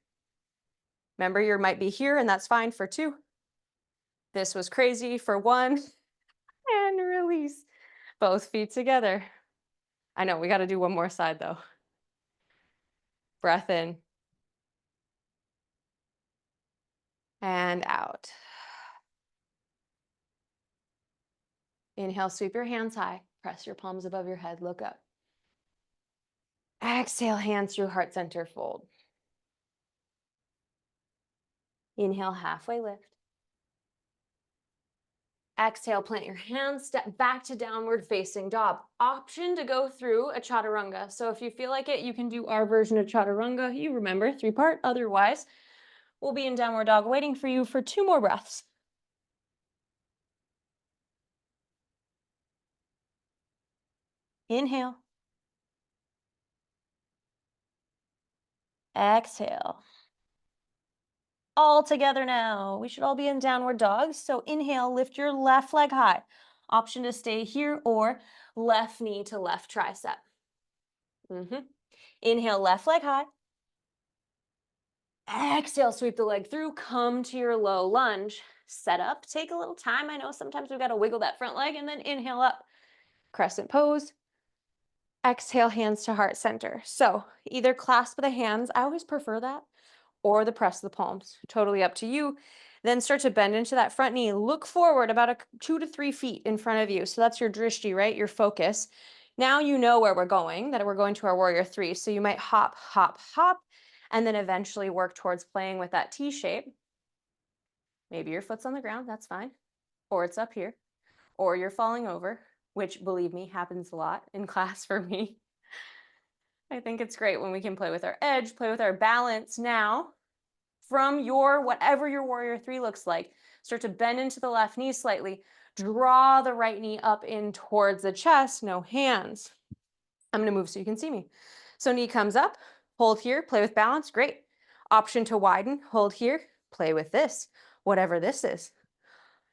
Remember, you might be here and that's fine for 2. This was crazy for 1 and release. Both feet together. I know we got to do one more side though. Breath in and out. Inhale, sweep your hands high. Press your palms above your head. Look up. Exhale, hands through heart center fold. Inhale, halfway lift. Exhale, plant your hands, step back to downward facing dog. Option to go through a chaturanga. So if you feel like it, you can do our version of chaturanga. You remember, 3-part. Otherwise, we'll be in downward dog waiting for you for 2 more breaths. Inhale. Exhale. All together now. We should all be in downward dog. So inhale, lift your left leg high. Option to stay here or left knee to left tricep. Inhale, left leg high. Exhale, sweep the leg through, come to your low lunge. Set up, take a little time. I know sometimes we've got to wiggle that front leg and then inhale up. Crescent pose. Exhale, hands to heart center. So either clasp the hands, I always prefer that, or the press of the palms. Totally up to you. Then start to bend into that front knee. Look forward about 2 to 3 feet in front of you. So that's your drishti, right? Your focus. Now you know where we're going, that we're going to our warrior 3. So you might hop, hop, hop, and then eventually work towards playing with that T shape. Maybe your foot's on the ground, that's fine. Or it's up here. Or you're falling over, which, believe me, happens a lot in class for me. I think it's great when we can play with our edge, play with our balance. Now, from your, whatever your warrior 3 looks like, start to bend into the left knee slightly. Draw the right knee up in towards the chest, no hands. I'm going to move so you can see me. So knee comes up, hold here, play with balance, great. Option to widen, hold here, play with this, whatever this is.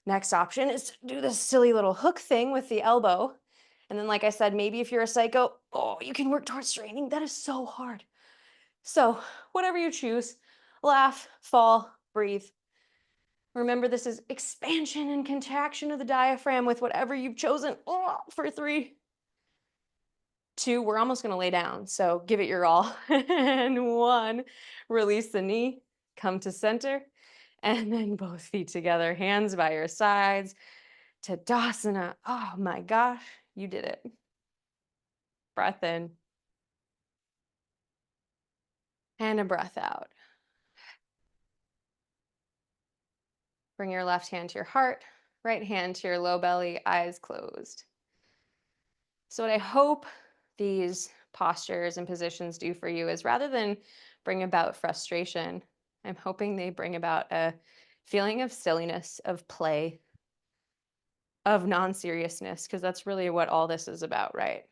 Next option is to do this silly little hook thing with the elbow. And then, like I said, maybe if you're a psycho, you can work towards straightening. That is so hard. So whatever you choose, laugh, fall, breathe. Remember, this is expansion and contraction of the diaphragm with whatever you've chosen. For 3, 2, we're almost going to lay down. So give it your all. And 1, release the knee, come to center, and then both feet together, hands by your sides. Tadasana. Oh my gosh, you did it. Breath in. And a breath out. Bring your left hand to your heart, right hand to your low belly, eyes closed. So what I hope these postures and positions do for you is, rather than bring about frustration, I'm hoping they bring about a feeling of silliness, of play, of non-seriousness, because that's really what all this is about, right?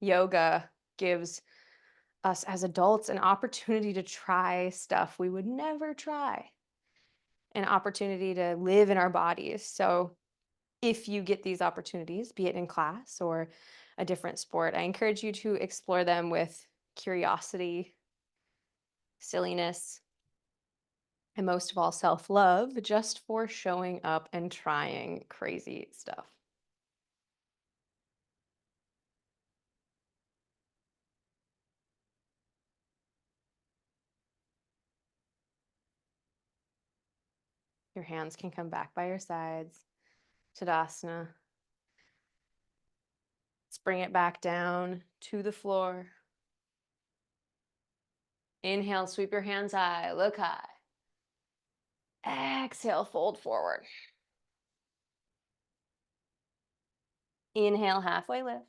Yoga gives us as adults an opportunity to try stuff we would never try, an opportunity to live in our bodies. So if you get these opportunities, be it in class or a different sport, I encourage you to explore them with curiosity, silliness, and most of all, self-love, just for showing up and trying crazy stuff. Your hands can come back by your sides. Tadasana. Let's bring it back down to the floor. Inhale, sweep your hands high, look high. Exhale, fold forward. Inhale, halfway lift.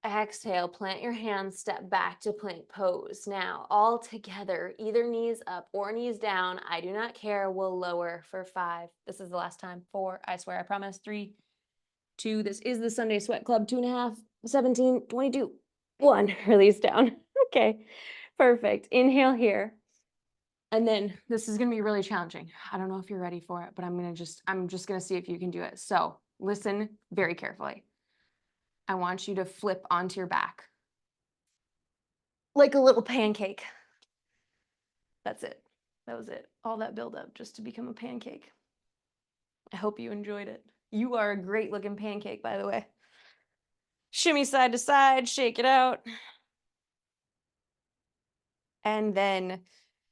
Exhale, plant your hands, step back to plank pose. Now, all together, either knees up or knees down. I do not care. We'll lower for 5. This is the last time. 4, I swear, I promise. 3, 2, this is the Sunday Sweat Club. 2.5, 17, 22, 1. Release down. Okay, perfect. Inhale here. And then this is gonna be really challenging. I don't know if you're ready for it, but I'm just gonna see if you can do it. So listen very carefully. I want you to flip onto your back like a little pancake. That's it. That was it. All that build up just to become a pancake. I hope you enjoyed it. You are a great looking pancake, by the way. Shimmy side to side, shake it out. And then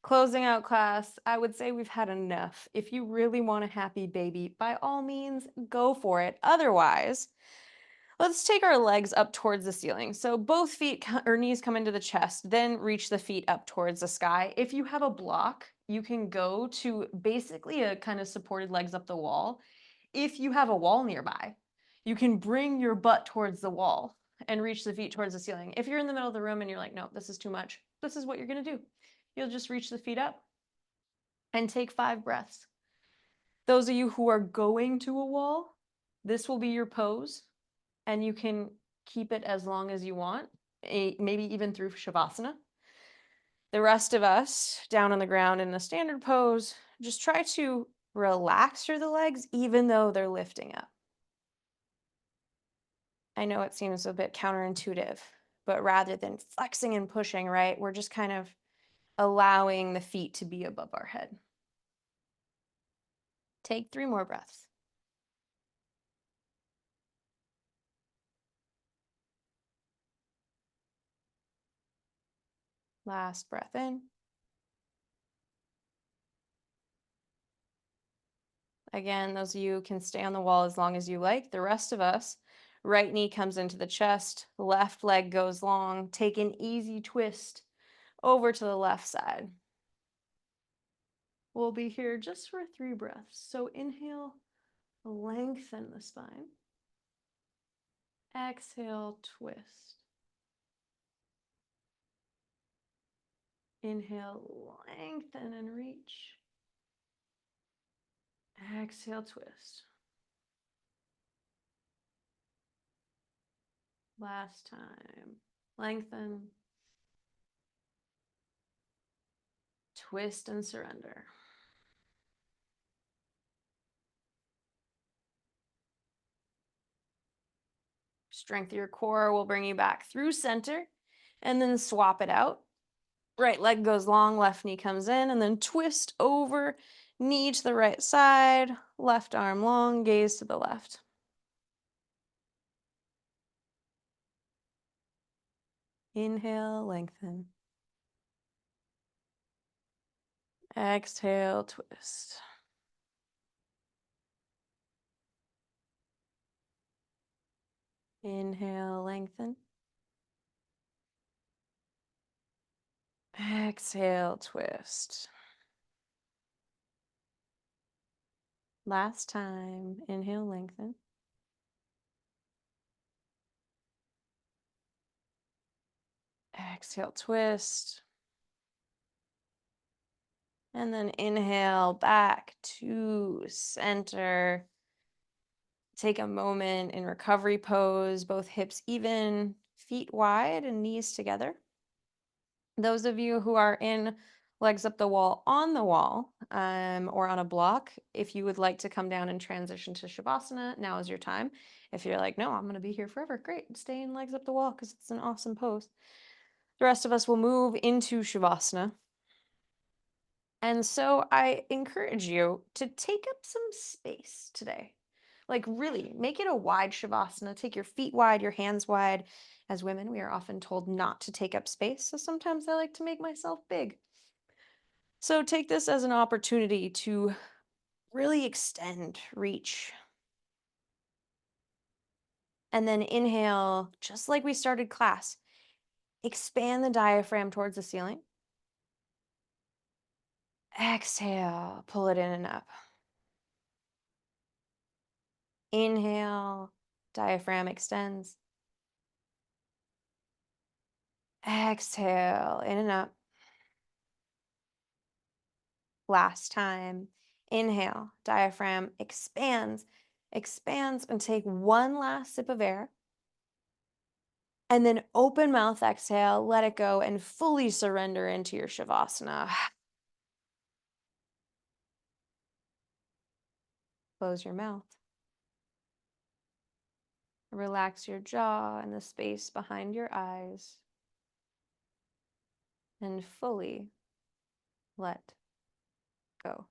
closing out class, I would say we've had enough. If you really want a happy baby, by all means, go for it. Otherwise, let's take our legs up towards the ceiling. So both feet or knees come into the chest, then reach the feet up towards the sky. If you have a block, you can go to basically a kind of supported legs up the wall. If you have a wall nearby, you can bring your butt towards the wall and reach the feet towards the ceiling. If you're in the middle of the room and you're like, no, this is too much, this is what you're gonna do. You'll just reach the feet up and take 5 breaths. Those of you who are going to a wall, this will be your pose, and you can keep it as long as you want, maybe even through Shavasana. The rest of us down on the ground in a standard pose, just try to relax through the legs even though they're lifting up. I know it seems a bit counterintuitive, but rather than flexing and pushing, right, we're just kind of allowing the feet to be above our head. Take 3 more breaths. Last breath in. Again, those of you can stay on the wall as long as you like. The rest of us, right knee comes into the chest, left leg goes long. Take an easy twist over to the left side. We'll be here just for 3 breaths. So inhale, lengthen the spine. Exhale, twist. Inhale, lengthen and reach. Exhale, twist. Last time. Lengthen. Twist and surrender. Strength of your core will bring you back through center, and then swap it out. Right leg goes long, left knee comes in, and then twist over, knee to the right side, left arm long, gaze to the left. Inhale, lengthen. Exhale, twist. Inhale, lengthen. Exhale, twist. Last time, inhale, lengthen. Exhale, twist. And then inhale back to center. Take a moment in recovery pose, both hips even, feet wide and knees together. Those of you who are in legs up the wall on the wall or on a block, if you would like to come down and transition to Shavasana, now is your time. If you're like, no, I'm going to be here forever, great. Stay in legs up the wall because it's an awesome pose. The rest of us will move into Shavasana. And so I encourage you to take up some space today. Like really, make it a wide Shavasana. Take your feet wide, your hands wide. As women, we are often told not to take up space, so sometimes I like to make myself big. So take this as an opportunity to really extend, reach. And then inhale, just like we started class. Expand the diaphragm towards the ceiling. Exhale, pull it in and up. Inhale, diaphragm extends. Exhale, in and up. Last time. Inhale, diaphragm expands, expands, and take one last sip of air. And then open mouth exhale, let it go, and fully surrender into your Shavasana. Close your mouth. Relax your jaw and the space behind your eyes. And fully let go.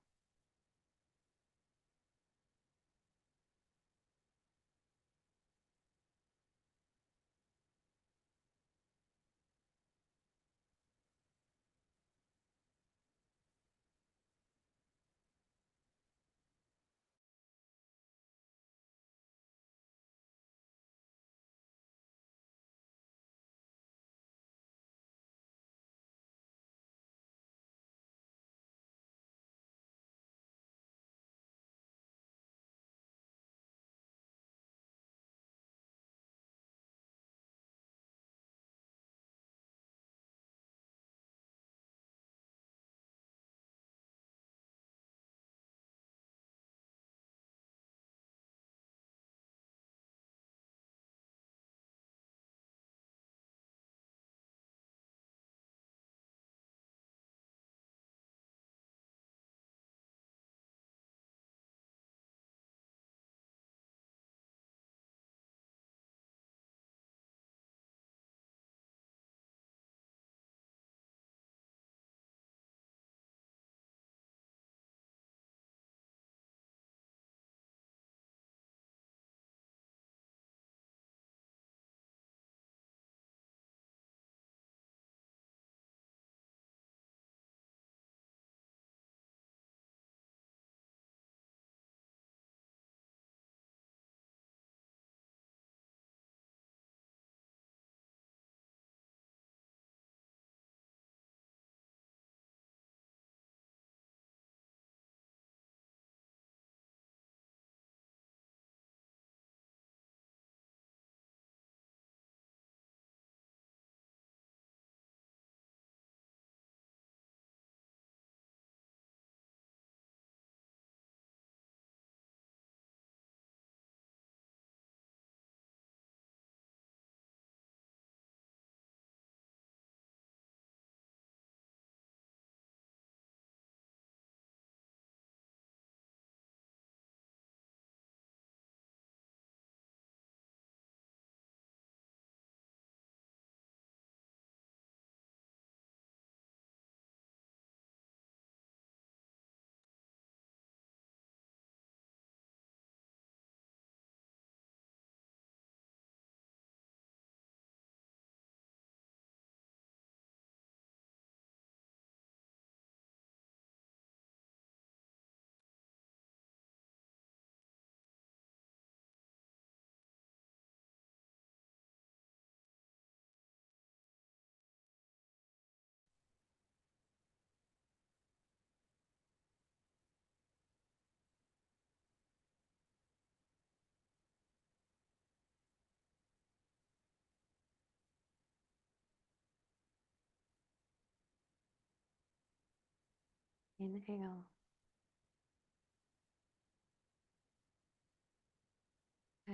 Inhale.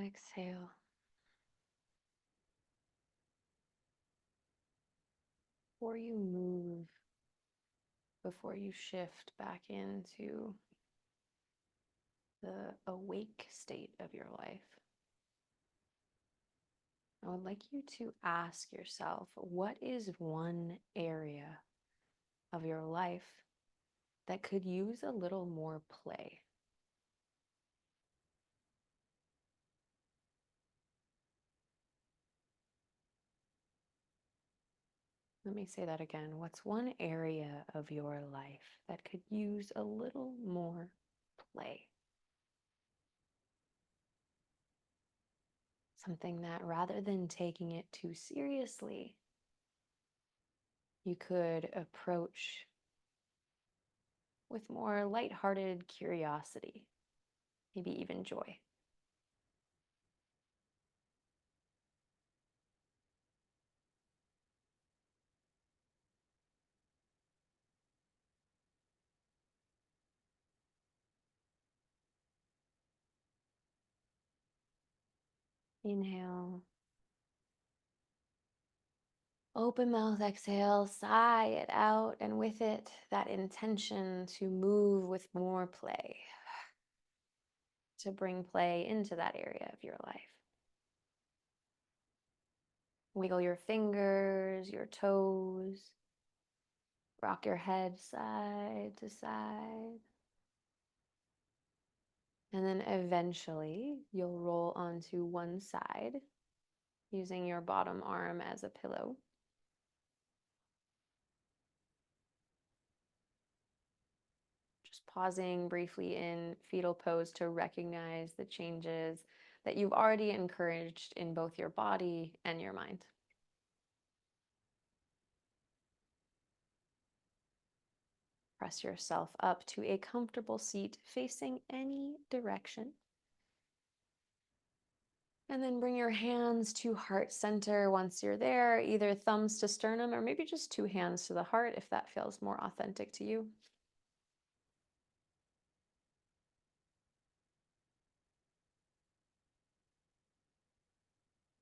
Exhale. Before you move, before you shift back into the awake state of your life, I would like you to ask yourself, what is one area of your life that could use a little more play? Let me say that again. What's one area of your life that could use a little more play? Something that rather than taking it too seriously, you could approach with more lighthearted curiosity, maybe even joy. Inhale. Open mouth, exhale, sigh it out, and with it, that intention to move with more play. to bring play into that area of your life. Wiggle your fingers, your toes, rock your head side to side. And then eventually you'll roll onto one side using your bottom arm as a pillow. Just pausing briefly in fetal pose to recognize the changes that you've already encouraged in both your body and your mind. Press yourself up to a comfortable seat facing any direction. And then bring your hands to heart center once you're there, either thumbs to sternum or maybe just two hands to the heart if that feels more authentic to you.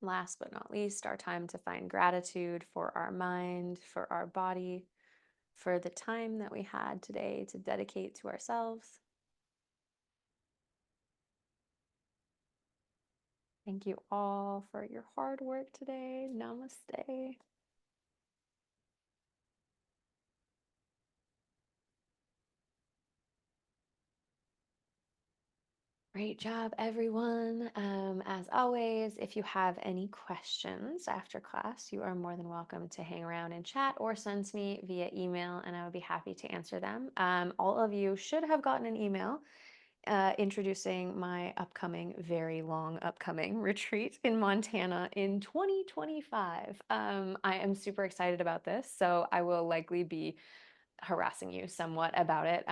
Last but not least, our time to find gratitude for our mind, for our body, for the time that we had today to dedicate to ourselves. Thank you all for your hard work today. Namaste. Great job, everyone. As always, if you have any questions after class, you are more than welcome to hang around and chat or send me via email, and I would be happy to answer them. All of you should have gotten an email introducing my upcoming, very long upcoming retreat in Montana in 2025. I am super excited about this, so I will likely be harassing you somewhat about it.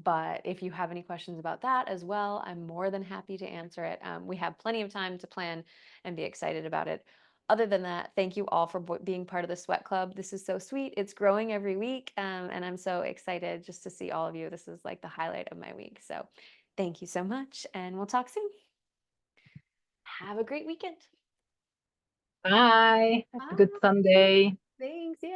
But if you have any questions about that as well, I'm more than happy to answer it. We have plenty of time to plan and be excited about it. Other than that, thank you all for being part of the Sweat Club. This is so sweet. It's growing every week, and I'm so excited just to see all of you. This is like the highlight of my week. So thank you so much, and we'll talk soon. Have a great weekend. Bye. Have a Bye. good Sunday. Thanks. Yeah.